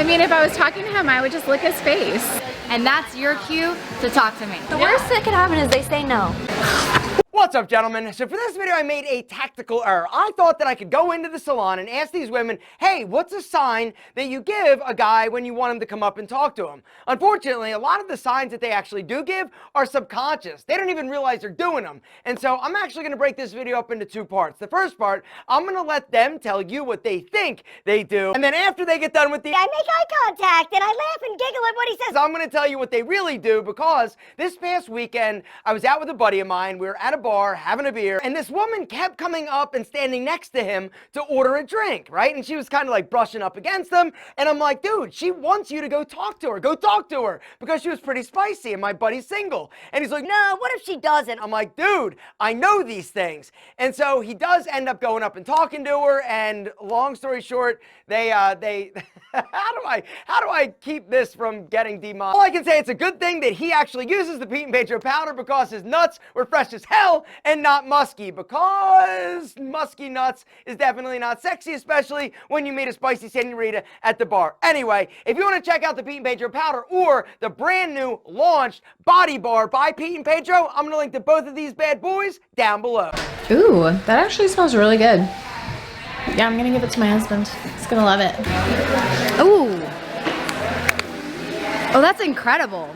mean, if I was talking to him, I would just lick his face. And that's your cue to talk to me. The worst that could happen is they say no. What's up, gentlemen? So for this video, I made a tactical error. I thought that I could go into the salon and ask these women, hey, what's a sign that you give a guy when you want him to come up and talk to him? Unfortunately, a lot of the signs that they actually do give are subconscious. They don't even realize they're doing them. And so I'm actually going to break this video up into two parts. The first part, I'm going to let them tell you what they think they do. And then after they get done with the I make eye contact and I laugh and giggle at what he says. I'm going to tell you what they really do, because this past weekend, I was out with a buddy of mine. We were at a bar having a beer, and this woman kept coming up and standing next to him to order a drink, right? And she was kind of like brushing up against him, and I'm like, dude, she wants you to go talk to her, because she was pretty spicy, and my buddy's single. And he's like, No, what if she doesn't? I'm like, dude, I know these things. And so he does end up going up and talking to her, and long story short, they how do I keep this from getting demonetized? All I can say, it's a good thing that he actually uses the Pete Pedro powder, because his nuts were fresh as hell and not musky, because musky nuts is definitely not sexy, especially when you meet a spicy senorita at the bar. Anyway, if you want to check out the Pete Pedro powder or the brand new launched Body Bar by Pete Pedro, I'm going to link to both of these bad boys down below. Ooh, that actually smells really good. Yeah, I'm gonna give it to my husband. He's gonna love it. Ooh. Oh, that's incredible.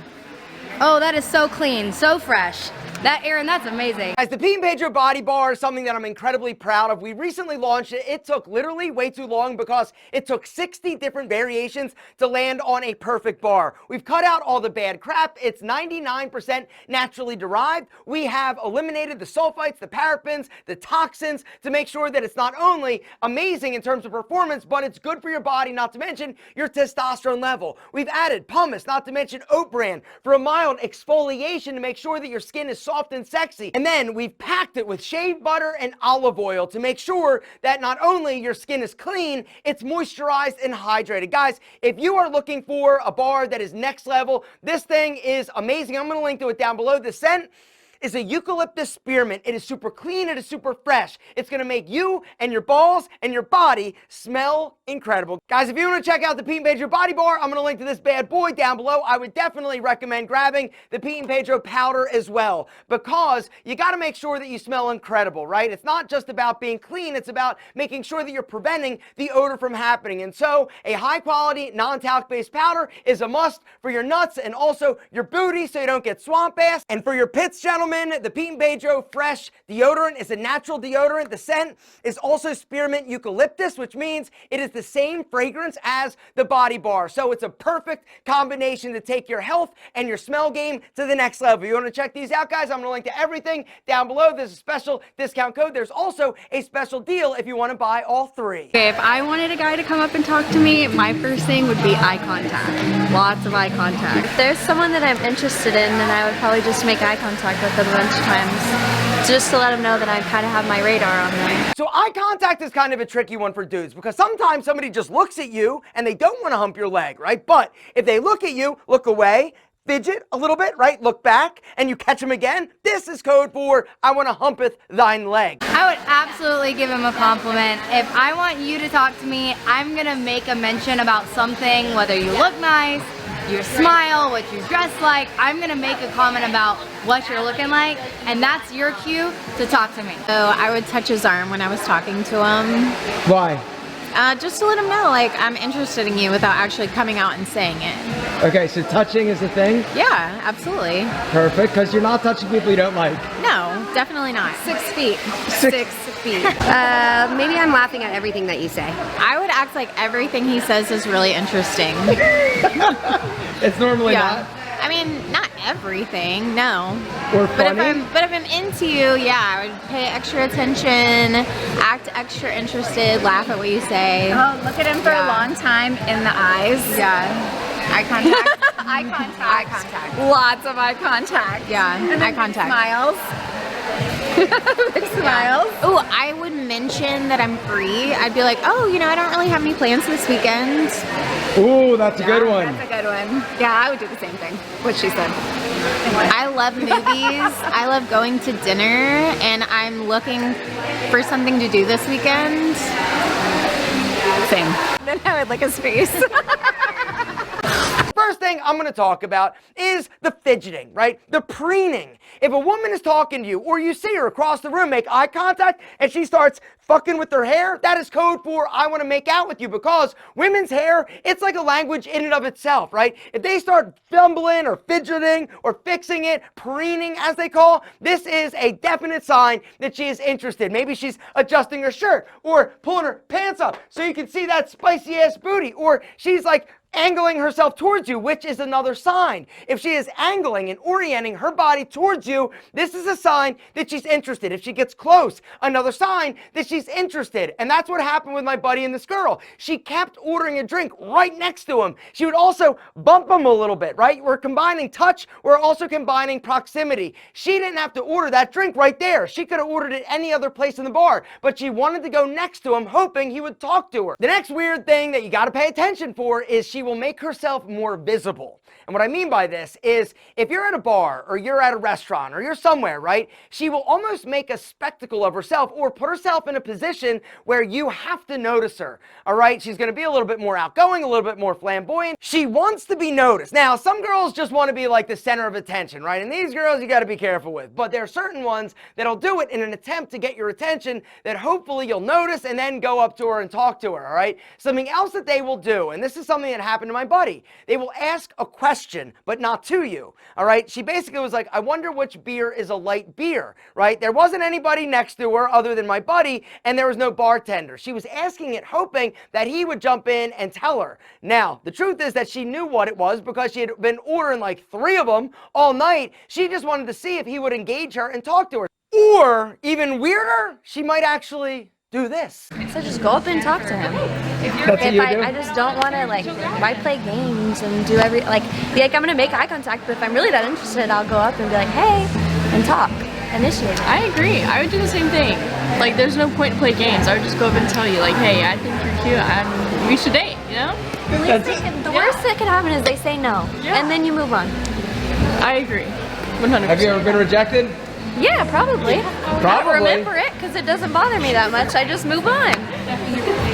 Oh, that is so clean, so fresh. That, Aaron, that's amazing. As the Pete Pedro Body Bar is something that I'm incredibly proud of. We recently launched it. It took literally way too long, because it took 60 different variations to land on a perfect bar. We've cut out all the bad crap. It's 99% naturally derived. We have eliminated the sulfites, the parabens, the toxins, to make sure that it's not only amazing in terms of performance, but it's good for your body, not to mention your testosterone level. We've added pumice, not to mention oat bran, for a mild exfoliation to make sure that your skin is soft and sexy. And then we've packed it with shea butter and olive oil to make sure that not only your skin is clean, it's moisturized and hydrated. Guys, if you are looking for a bar that is next level, this thing is amazing. I'm going to link to it down below. The scent is a eucalyptus spearmint. It is super clean, it is super fresh. It's gonna make you and your balls and your body smell incredible. Guys, if you wanna check out the Pete Pedro Body Bar, I'm gonna link to this bad boy down below. I would definitely recommend grabbing the Pete Pedro powder as well, because you gotta make sure that you smell incredible, right? It's not just about being clean, it's about making sure that you're preventing the odor from happening. And so a high quality, non-talc based powder is a must for your nuts and also your booty, so you don't get swamp ass. And for your pits, gentlemen, the Pete Pedro Fresh deodorant is a natural deodorant. The scent is also spearmint eucalyptus, which means it is the same fragrance as the Body Bar. So it's a perfect combination to take your health and your smell game to the next level. You want to check these out, guys? I'm going to link to everything down below. There's a special discount code. There's also a special deal if you want to buy all three. Okay, if I wanted a guy to come up and talk to me, my first thing would be eye contact. Lots of eye contact. If there's someone that I'm interested in, then I would probably just make eye contact with them a bunch of times, just to let them know that I kind of have my radar on them. So eye contact is kind of a tricky one for dudes, because sometimes somebody just looks at you and they don't want to hump your leg, right? But if they look at you, look away, fidget a little bit, right? Look back, and you catch them again. This is code for I want to humpeth thine leg. I would absolutely give him a compliment. If I want you to talk to me, I'm gonna make a mention about something, whether you look nice, your smile, what you dress like. I'm gonna make a comment about what you're looking like, and that's your cue to talk to me. So I would touch his arm when I was talking to him. Why? Just to let him know, like, I'm interested in you without actually coming out and saying it. Okay, so touching is the thing? Yeah, absolutely. Perfect, because you're not touching people you don't like. No, definitely not. 6 feet. 6 feet. Maybe I'm laughing at everything that you say. I would act like everything he says is really interesting. It's normally not. I mean, not everything, no. Or But funny? if I'm into you, yeah, I would pay extra attention, act extra interested, laugh at what you say. Oh, look at him for a long time in the eyes. Yeah. Eye contact. Eye contact. Eye contact. Lots of eye contact. Yeah, And then eye contact. Smiles. Big smiles. Oh, I would mention that I'm free. I'd be like, oh, you know, I don't really have any plans this weekend. Ooh, that's a good one. That's a good one. Yeah, I would do the same thing. What she said. I love movies. I love going to dinner, and I'm looking for something to do this weekend. Same. Then I would lick his face. I'm going to talk about is the fidgeting, right? The preening. If a woman is talking to you or you see her across the room, make eye contact, and she starts fucking with her hair, that is code for I want to make out with you, because women's hair, it's like a language in and of itself, right? If they start fumbling or fidgeting or fixing it, preening as they call, this is a definite sign that she is interested. Maybe she's adjusting her shirt or pulling her pants up so you can see that spicy ass booty, or she's like angling herself towards you, which is another sign. If she is angling and orienting her body towards you, this is a sign that she's interested. If she gets close, another sign that she's interested. And that's what happened with my buddy and this girl. She kept ordering a drink right next to him. She would also bump him a little bit, right? We're combining touch, we're also combining proximity. She didn't have to order that drink right there. She could have ordered it any other place in the bar, but she wanted to go next to him, hoping he would talk to her. The next weird thing that you got to pay attention for is she will make herself more visible. And what I mean by this is, if you're at a bar or you're at a restaurant or you're somewhere, right, she will almost make a spectacle of herself or put herself in a position where you have to notice her. All right, she's going to be a little bit more outgoing, a little bit more flamboyant. She wants to be noticed. Now, some girls just want to be like the center of attention, right? And these girls you got to be careful with. But there are certain ones that'll do it in an attempt to get your attention that hopefully you'll notice and then go up to her and talk to her, all right? Something else that they will do, and this is something that happened to my buddy, they will ask a question, but not to you, all right? She basically was like, I wonder which beer is a light beer, right? There wasn't anybody next to her other than my buddy, and there was no bartender. She was asking it hoping that he would jump in and tell her. Now, the truth is that she knew what it was because she had been ordering like 3 of them all night. She just wanted to see if he would engage her and talk to her. Or, even weirder, she might actually do this. So just go up and talk to him. That's what you do? I just don't want to, like, why play games and do I'm gonna make eye contact, but if I'm really that interested, I'll go up and be like, hey, and talk, initiate. I agree. I would do the same thing. Like, there's no point to play games. I would just go up and tell you, like, hey, I think you're cute and we should date, you know? The worst that could happen is they say no, and then you move on. I agree. 100%. Have you ever been rejected? Yeah, probably. Probably. I remember it because it doesn't bother me that much. I just move on.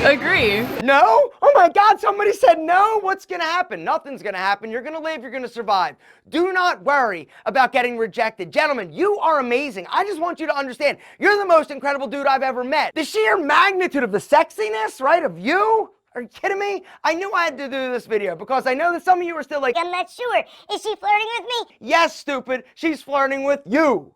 Agree. No? Oh my God, somebody said no? What's gonna happen? Nothing's gonna happen. You're gonna live, you're gonna survive. Do not worry about getting rejected. Gentlemen, you are amazing. I just want you to understand, you're the most incredible dude I've ever met. The sheer magnitude of the sexiness, right, of you? Are you kidding me? I knew I had to do this video because I know that some of you are still like, I'm not sure. Is she flirting with me? yes, stupid, she's flirting with you.